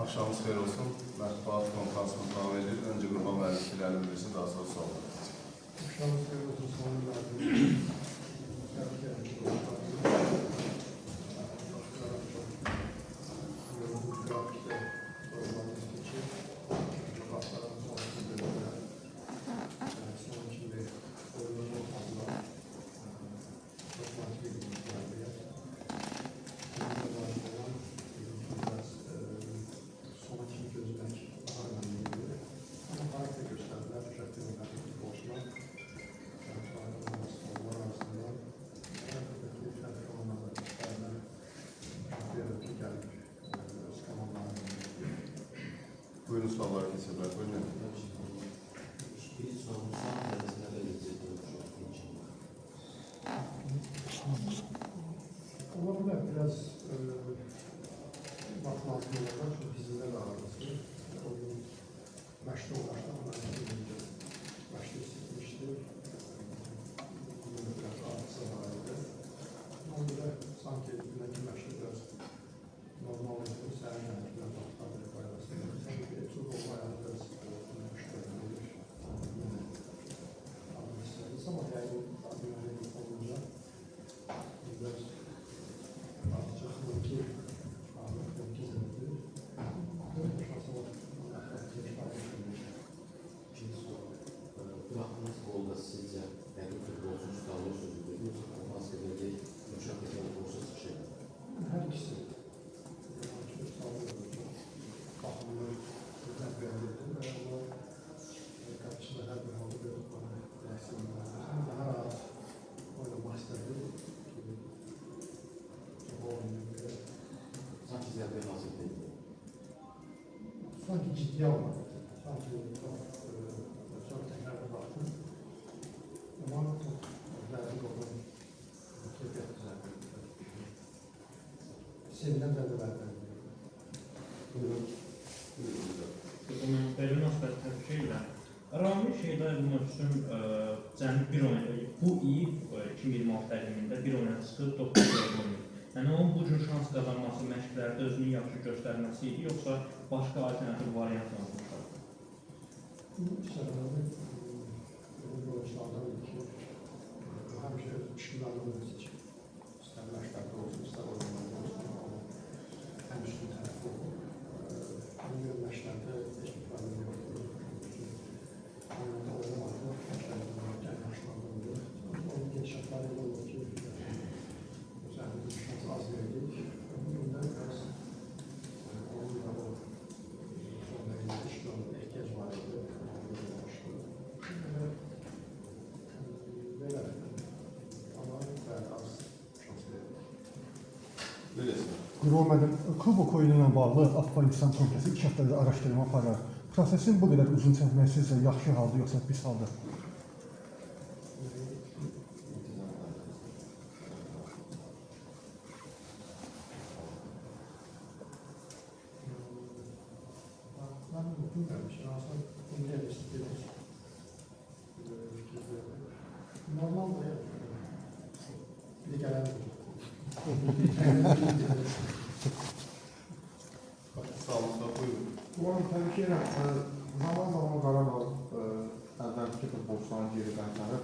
Akşamınız xeyir olsun. Mətbuat konferansımız devam edir. Önce qurban müəllimlikləri bildirsin, daha sonra suallar. Akşamınız xeyir olsun. Sonunda Buyurun suallar kesinler. Buyurun. olabilir biraz bakmazlığı var. Çünkü bizimle de ağırlısı. Oyun başta başta istemişti. Bunun biraz ağırlısı vardı. Onu da sanki gündeki başta biraz normal oldu. Sen biraz bakmaları paylaştı. Sanki çok olmayan biraz müşteriden olur. Anlaşılırız ama yani güvenlik olunca biraz artık belki belki zannedilir. Bırakmanız oldu sizce yani futbolcu sağlığı sözüdür. Yoksa maskede yumuşak bir olsa şey. Her ikisi. Çok sağlıklı. Bakımlı güzel bir yerdedir ve onlar karşısında her bir halı bir daha rahat oynamak istedi. Çok oynuyor. Sanki ziyade hazır değil. Sanki ciddiye almadı. Sanki çok tekrar baktım. Ama çok verdik olan keyfiyet güzel. Sevilen zərbələrdən. Buyurun. Belə münasibət təbii ilə Rami Şeydayevin üçün cəmi bir oyun, bu il 2026 təqvimində bir oyuna çıxıb 9 gol oynayıb. Yəni onun bu cür şans qazanması məşqlərdə özünü yaxşı göstərməsi idi, yoxsa başqa alternativ variant olmuşlar? Bu sənələri oyunculardan ki, həmişə işkilarını seçib. İstər məşqlərdə olsun, istər oyunlarda olsun, həmçinin tərəfi olur. Bugün məşqlərdə heç bir problem yoxdur. Oyunda oynamadı, məşqlərdə yaşlandı olur. Onun gedişatları elə olur ki, özellikle bir şans az verdik. Bugün de biraz onun da o sonlarında işkilarına ihtiyaç var idi. Böyle ama bayağı az şans verdik. Bilirsin. Qurban Kubok oyunu ilə bağlı Afganistan Komitəsi 2 həftədir araşdırma aparır. Prosesin bu qədər uzun çəkməsi sizcə yaxşı haldır, yoxsa pis haldır? Ben bilmiyorum. Şimdi aslında bunu eleştiriyoruz. Normal da bir gelen Sağolunuzda buyurun. Ulan təbii ki, zaman Qarabağ əvvəlki futbolçuların geri qaytarıb.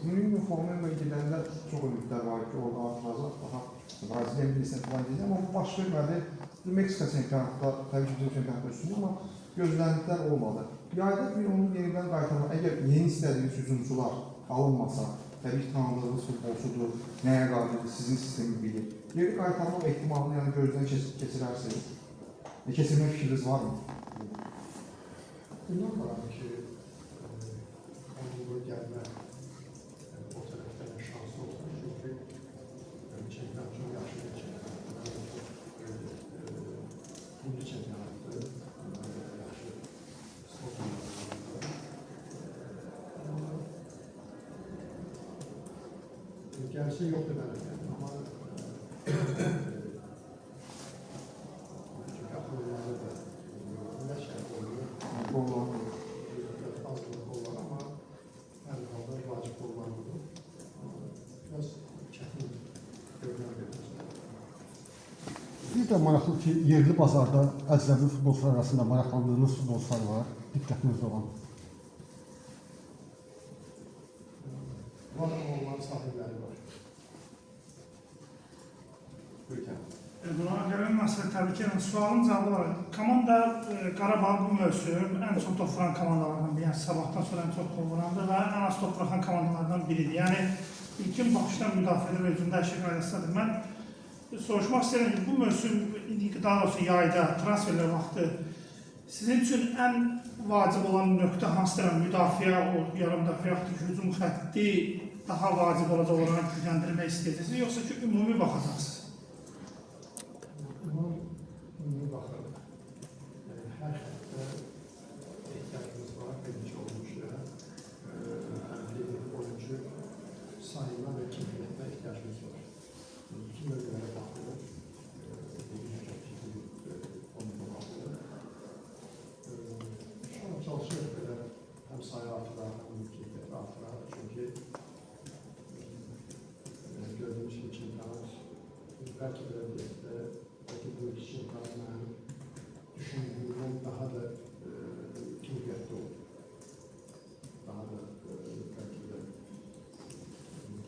Ümumi formaya gedəndə çox ümidlər var ki, orada artıracaq, daha Braziliya millisini falan deyəcək, amma bu baş vermədi. Meksika çempionatda, təbii ki, bizim çempionatda üstündür, amma gözləndiklər olmadı. Yayda bir onun yenidən qaytarmaq, əgər yeni istədiyiniz hücumçular alınmasa, təbii ki, tanıdığınız futbolçudur, nəyə qadirdir, sizin sistemi bilir. Geri qaytarmaq ehtimalını yəni gözdən keçirərsiniz. Kesilmək fikriniz var mı? bundan var ki onun bu gelme o taraftan şansı olsun. Çünkü çempionat çok yaxşı bir çempionat. Milli çempionattı. Yaxşı spor çempionattı. Gerçi yoktu benim yani ama çünkü akıllarda da ne şey oluyor. Qollar. Az kollar ama her halde vacip kollar olur. Biraz çetin görünen bir Bir də Ümumiyyətlə maraqlı ki, yerli bazarda əcnəbi futbolçular arasında maraqlandığınız futbolçular var, diqqətinizdə olan. Var olan sahibləri var. Buyurun. Buna görə məsələ təbii ki, sualın cavabı var. Komanda Qarabağ bu mövsüm ən çox top vuran komandalardan biri, yəni sabahdan sonra ən çox top vurandır və ən az top vuran komandalardan biridir. Yəni ilkin baxışdan müdafiədə və hücumda hər şey qaydasındadır. Mən soruşmaq istəyirəm ki, bu mövsüm, daha doğrusu yayda, transferlər vaxtı sizin üçün ən vacib olan nöqtə hansıdır? Müdafiə, yarım müdafiə, yaxud ki, hücum xətti daha vacib olacaq olaraq gücləndirmək istəyəcəksiniz, yoxsa ki, ümumi baxacaqsınız? Ümumi baxırıq. Hər xəttə ehtiyacımız var, birinci oyuncuya, oyuncu sayına və keyfiyyətinə ehtiyacımız var. İki bölgələrə baxırıq. Oyuncuya baxırıq. Şu an çalışırıq belə həm sayı artırar, həm keyfiyyəti artırar. Çünki gördüyümüz ki, çempionat bəlkə belə deyək də, belki bu iki çempionat mənim düşündüğümden daha da keyfiyyətli olur. Daha da belki de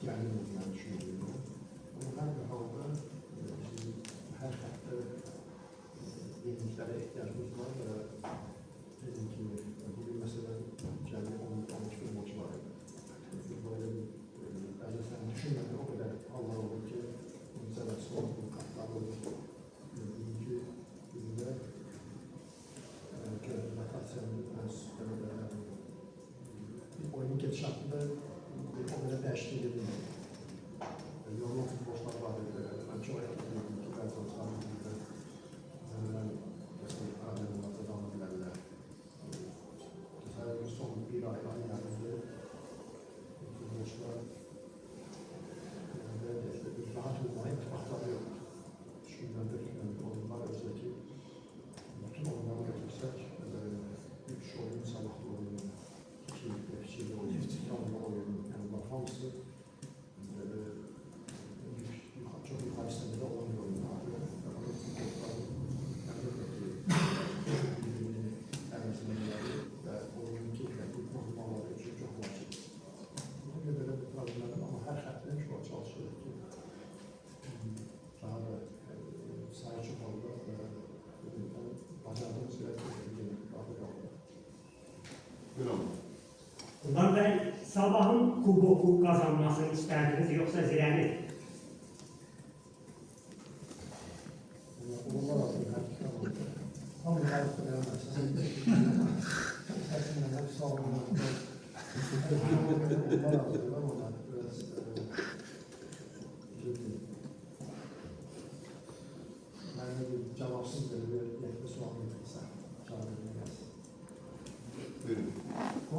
gəlin olmayan düşündüğümden. Ama her bir halda bizim her xəttə yeniliklərə ehtiyacımız var və dedim ki, bugün məsələn cəmi 12 futbolcu var. Böyle bir əzəsən düşünmədən o qədər hallar olur ki, mesela son kartlar olur. Bugünkü günde bir oyunun gedişatında o kadar dəyişiklik edilmiyor. Yorulan futbolcular var. Ben çok etkiliydim ki bəzi oyuncular mesela aradığımda devam edirlər. Mesela son bir ay yarında futbolcular rahat olmaya itibakları yok. Gündemdeki oyunlar özellikle bütün oyunları götürsek, 3 oyun sabahlı oyunu, 2 FC'li oyun, 2 oyunlu oyun, yani bunlar hamısı çok yukarı seviyede olan bir oyunlar. Birbirini temizlemeleri ve oyunun keyfiyetli korumaları için çok vacip. Buna göre böyle bir problemler ama her şartla çok çalışıyor ki daha da sahip çıkmalı ve bacardığımız süreçte daha da Buyurun. Bundan ben sabahın kuboku kazanmasını isterdiniz yoksa Ziren'i? Onlar lazım her iki kanalda. Ama bir hayat veremezsiniz. Hepsinden hep sağ olun. Onlar lazım ama biraz ciddi. Yani bir cevapsız bir yetki sual getirsen. Buyurun. Bu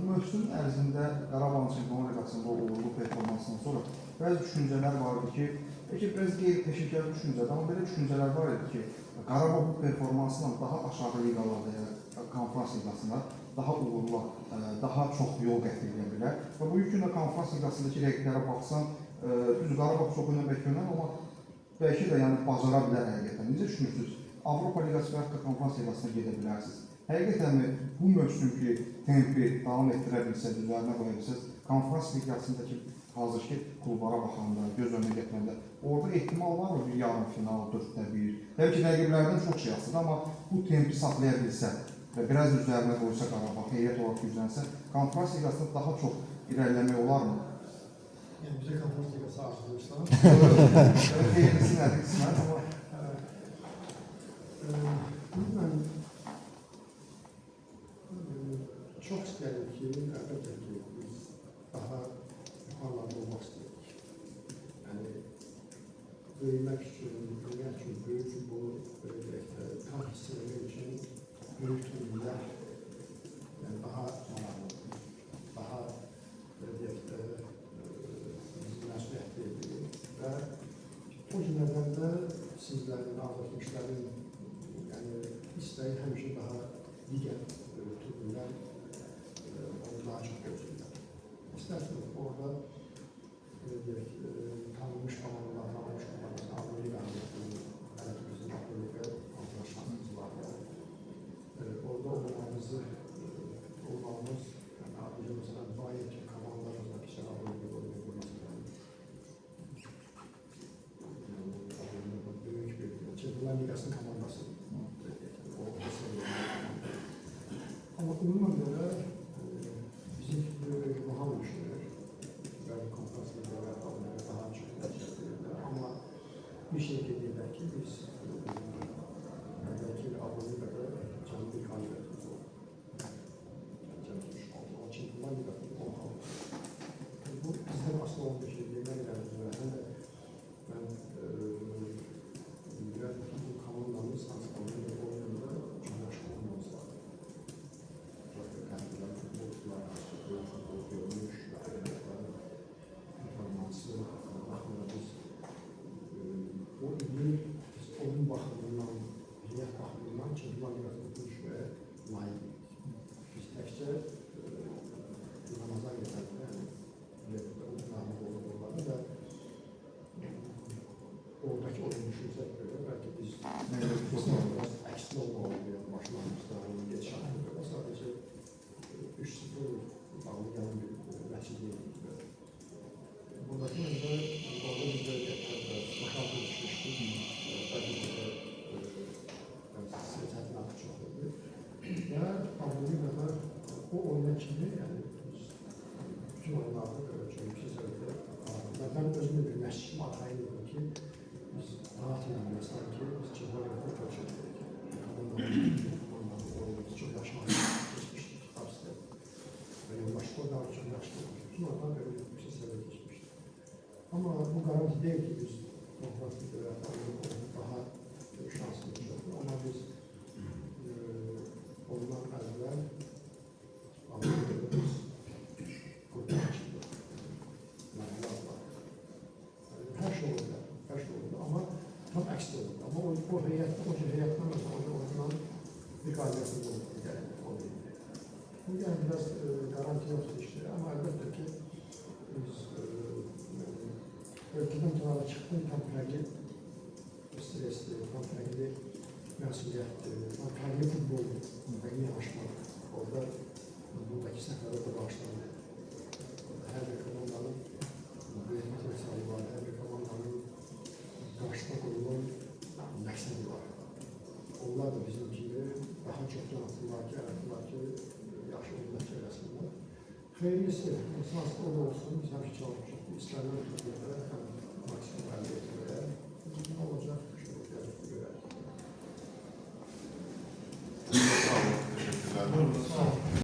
mövsüm ərzində Qarabağ Çempionlar Liqasında uğurlu performansından sonra bəzi düşüncələr var idi ki, belki biraz qeyri-peşəkar düşüncədir, amma belə düşüncələr var idi ki, Qarabağ bu performansla daha aşağı liqalarda, yəni konferans liqasında daha uğurlu, daha çox yol qət edə bilər. Və bu gün də konferans liqasındakı rəqiblərə baxsan, düz Qarabağ çox önəmək görünər, amma bəlkə də yəni bacara bilər həqiqətən. Necə düşünürsünüz? Avropa Liqası və yaxud da konferans liqasına gedə bilərsiniz. Həqiqətən bu mövsümki tempi davam etdirə bilsəz, üzərinə qoya bilsəz, konferans liqasındakı hazırki klublara baxanda, göz önünə gətirəndə, orada ehtimal var mı bir yarım final, 4-də 1? Bəlkə rəqiblərdən çox şey asıdır, amma bu tempi saxlaya bilsə və biraz üzərinə qoysa Qarabağ, heyət olaraq güclənsə, konferans liqasında daha çox irəliləmək olarmı? Yani bize konferans ligası arzulayırsan. Xeyirlisi nədir qismət, amma bilmem, çok isterim ki, elbette ki biz daha yukarılarda olmak istedik. Yani büyümek için, büyümek için büyük bu tam hissetmek için büyük turnular yani daha zamanlı, daha məsuliyyətli və o cümlədən də sizlərin, azadlıqçıların yəni istəyi həmişə daha digər turnular onu daha çox gözləyirlər. İstərsiniz orada tanınmış komandalar, tanınmış komandalar, Avrupa Liqası çocuklar yaratılmış ve layık. Biz təkcə Ramazan gecəsində, yəni namı olurlarını və oradakı o düşüncə görə bəlkə biz biraz əksli olmalı başlanmışda, onun gedişatına görə sadəcə 3-0 bağlı gələn bir nəticə edir. Buradakı məndə orada bizdə başarılı düşmüşdür. Bəlkə də siyasətin artıq çox oldu. Və Abdülü qədər o oyuna kimi, yəni bütün oyunlarda görə çünki mən özümü bir məşqim arxayın edim ki, biz rahat edilməz sanki biz çempionatda köçürük. Oyunumuz çox yaşamak geçmişdik Paris'te. Ve yoldaşlıkta daha çok yaşlı olmuşuz. Sonradan böyle bir yüksek seviyeye geçmiştik. Ama bu garanti değil ki biz konferanslı göre daha şanslı olacak. Ama biz ondan evvel anladığımız kurtar içinde. Her şey oldu. Her şey oldu ama tam aksi oldu. Ama o heyetten oyundan bir galibiyetimiz oldu. Bu yani biraz garanti yoktu işte ama elbette ki biz ülkeden tarafa çıktım tam farklı stresli, tam farklı mesuliyetli, tam farklı futbol, farklı yarışmak. Orada buradaki seferde de başlandı. Her bir komandanın büyük mesai var, her bir komandanın karşıda koyulan məqsədi var. Onlar da bizim gibi daha çok tanıtırlar ki, yaxşı hizmet çevresinde. Xeyrisi, insansı o da olsun, biz həmişə çalışmışıq. İstənilən türlülərə həm maksimum əldə etməyə, nə olacaq, görəcək görək. Sağ olun, teşekkürler. Sağ olun.